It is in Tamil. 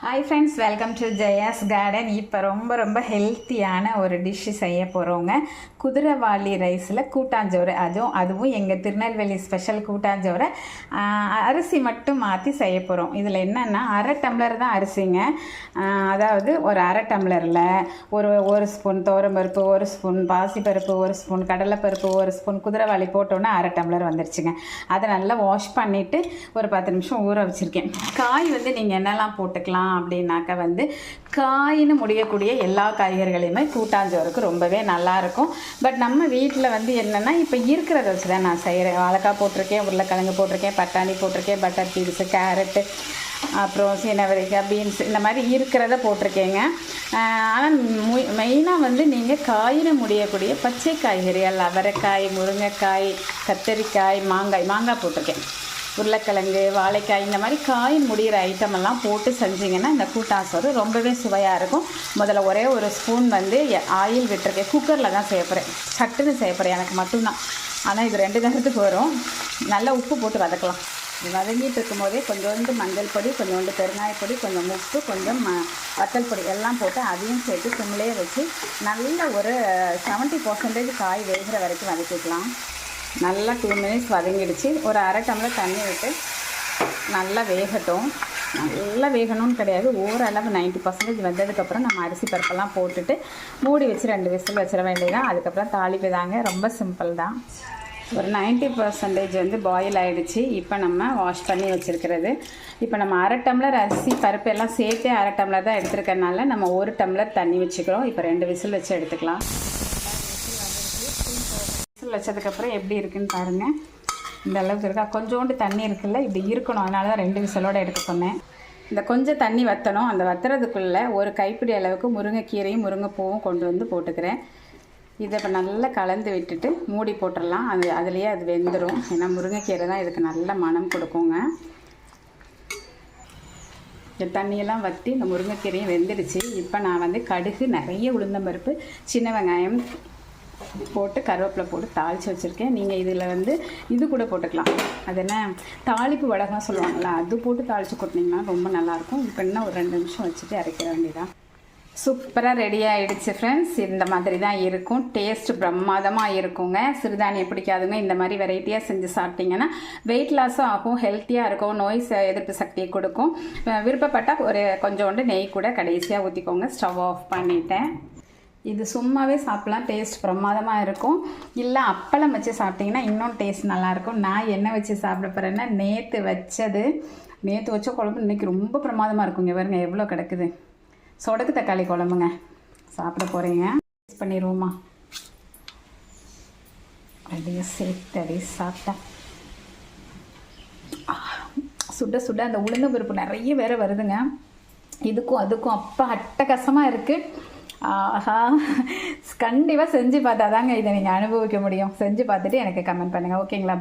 Hi friends, welcome to Jaya's garden. இப்போ ரொம்ப ஹெல்த்தியான ஒரு டிஷ்ஷு செய்ய போகிறோங்க. குதிரைவாலி ரைஸில் கூட்டாஞ்சோறு. அதுவும் எங்கள் திருநெல்வேலி ஸ்பெஷல் கூட்டாஞ்சோறை அரிசி மட்டும் மாற்றி செய்ய போகிறோம். இதில் என்னென்னா அரை டம்ளர் தான் அரிசிங்க. அதாவது ஒரு அரை டம்ளரில் ஒரு ஸ்பூன் துவரம்பருப்பு, ஒரு ஸ்பூன் பாசிப்பருப்பு, ஒரு ஸ்பூன் கடலைப்பருப்பு, ஒரு ஸ்பூன் குதிரைவாலி போட்டோன்னா அரை டம்ளர் வந்துருச்சுங்க. அதை நல்லா வாஷ் பண்ணிவிட்டு ஒரு 10 நிமிஷம் ஊற வச்சுருக்கேன். காய் நீங்கள் என்னெல்லாம் போட்டுக்கலாம் அப்படின்னாக்க காயின்னு முடியக்கூடிய எல்லா காய்கறிகளையுமே கூட்டாஞ்சோறுக்கு ரொம்பவே நல்லாயிருக்கும். பட் நம்ம வீட்டில் என்னென்னா இப்போ இருக்கிறத வச்சு தான் நான் செய்கிறேன். வாழைக்காய் போட்டிருக்கேன், உருளைக்கிழங்கு போட்டிருக்கேன், பட்டாணி போட்டிருக்கேன், பட்டர் பீன்ஸு, கேரட்டு, அப்புறம் சீனவரைக்காய், பீன்ஸ், இந்த மாதிரி இருக்கிறத போட்டிருக்கேங்க. ஆனால் மெயினாக நீங்கள் காயின்னு முடியக்கூடிய பச்சை காய்கறிகள், அவரைக்காய், முருங்கைக்காய், கத்தரிக்காய், மாங்காய் போட்டிருக்கேன், உருளைக்கிழங்கு, வாழைக்காய், இந்த மாதிரி காயின் முடிகிற ஐட்டமெல்லாம் போட்டு செஞ்சிங்கன்னா இந்த கூட்டாஞ்சோறு ரொம்பவே சுவையாக இருக்கும். முதல்ல ஒரே ஒரு ஸ்பூன் ஆயில் விட்டுருக்கேன். குக்கரில் தான் செய்ய போகிறேன், சட்டுன்னு செய்ய போகிறேன் எனக்கு மட்டும்தான். ஆனால் இது 2 நேரத்துக்கு வரும். நல்லா உப்பு போட்டு வதக்கலாம். வதங்கிட்டு இருக்கும் போதே கொஞ்சோண்டு மஞ்சள் பொடி, கொஞ்சோண்டு பெருங்காயப்பொடி, கொஞ்சம் உப்பு, கொஞ்சம் வத்தல் பொடி எல்லாம் போட்டு அதையும் சேர்த்து சிம்மிலே வச்சு நல்ல ஒரு 70% காய் வேகிற வரைக்கும் வதக்கிக்கலாம். நல்லா 2 மினிட்ஸ் வதங்கிடுச்சு. ஒரு அரை டம்ளர் தண்ணி விட்டு நல்லா வேகட்டும். நல்லா வேகணும்னு கிடையாது, ஓரளவு 90% வந்ததுக்கப்புறம் நம்ம அரிசி பருப்பெல்லாம் போட்டுட்டு மூடி வச்சு 2 விசில் வச்சிட வேண்டியதான். அதுக்கப்புறம் தாளிப்பு தாங்க, ரொம்ப சிம்பிள் தான். ஒரு 90% பாயில் ஆகிடுச்சு. இப்போ நம்ம வாஷ் பண்ணி வச்சுருக்கிறது. இப்போ நம்ம அரை டம்ளர் அரிசி பருப்பு எல்லாம் சேர்த்து அரை டம்ளர் தான் எடுத்துருக்கனால நம்ம 1 டம்ளர் தண்ணி வச்சுக்கிறோம். இப்போ 2 விசில் வச்சு எடுத்துக்கலாம். வச்சதுக்கப்புறம் எப்படி இருக்குன்னு பாருங்கள். இந்த அளவுக்கு இருக்கா, கொஞ்சோண்டு தண்ணி இருக்குல்ல, இப்படி இருக்கணும். அதனால தான் 2 விசிலோடு எடுக்க சொன்னேன். இந்த கொஞ்சம் தண்ணி வற்றணும். அந்த வற்றுறதுக்குள்ளே ஒரு கைப்பிடி அளவுக்கு முருங்கைக்கீரையும் முருங்கைப்பூவும் கொண்டு போட்டுக்கிறேன். இதை இப்போ நல்லா கலந்து விட்டுட்டு மூடி போட்டுடலாம். அதுலேயே அது வெந்துடும். ஏன்னா முருங்கைக்கீரை தான் இதுக்கு நல்ல மனம் கொடுக்குங்க. இந்த தண்ணியெல்லாம் வற்றி இந்த முருங்கைக்கீரையும் வெந்துடுச்சு. இப்போ நான் கடுகு, நிறைய உளுந்தம்பருப்பு, சின்ன வெங்காயம் போட்டு கருவேப்பிலை போட்டு தாளித்து வச்சுருக்கேன். நீங்கள் இதில் இது கூட போட்டுக்கலாம். அது என்ன, தாளிப்பு வடகம் சொல்லுவாங்களா, அது போட்டு தாளித்து கொட்டினீங்கன்னா ரொம்ப நல்லாயிருக்கும். இப்போ இன்னும் ஒரு 2 நிமிஷம் வச்சுட்டு அரைக்கிற வேண்டியதான். சூப்பராக ரெடி ஆகிடுச்சு ஃப்ரெண்ட்ஸ். இந்த மாதிரி தான் இருக்கும். டேஸ்ட் பிரமாதமாக இருக்குங்க. சிறுதானியம் பிடிக்காதுங்க, இந்த மாதிரி வெரைட்டியாக செஞ்சு சாப்பிட்டிங்கன்னா வெயிட் லாஸும் ஆகும், ஹெல்த்தியாக இருக்கும், நோய் எதிர்ப்பு சக்தியை கொடுக்கும். விருப்பப்பட்டால் கொஞ்சோண்டு நெய் கூட கடைசியாக ஊற்றிக்கோங்க. ஸ்டவ் ஆஃப் பண்ணிட்டேன். இது சும்மாவே சாப்பிட்லாம், டேஸ்ட் பிரமாதமாக இருக்கும். இல்லை அப்பளம் வச்சு சாப்பிட்டிங்கன்னா இன்னும் டேஸ்ட் நல்லாயிருக்கும். நான் என்ன வச்சு சாப்பிட போகிறேன்னா நேற்று வச்ச குழம்பு இன்றைக்கி ரொம்ப பிரமாதமாக இருக்குங்க. பாருங்க எவ்வளோ கிடக்குது. சொடக்கு தக்காளி குழம்புங்க சாப்பிட போகிறீங்க. டேஸ்ட் பண்ணிடுவோமா? அப்படியே சேர்த்து அப்படியே சாப்பிட்டேன். சுட அந்த உளுந்த பருப்பு நிறைய வேறு வருதுங்க. இதுக்கும் அதுக்கும் அப்போ அட்டகாசமாக இருக்குது. ஆஹா, கண்டிப்பாக செஞ்சு பார்த்தா தாங்க இதை நீங்கள் அனுபவிக்க முடியும். செஞ்சு பார்த்துட்டு எனக்கு கமெண்ட் பண்ணுங்கள். ஓகேங்களா?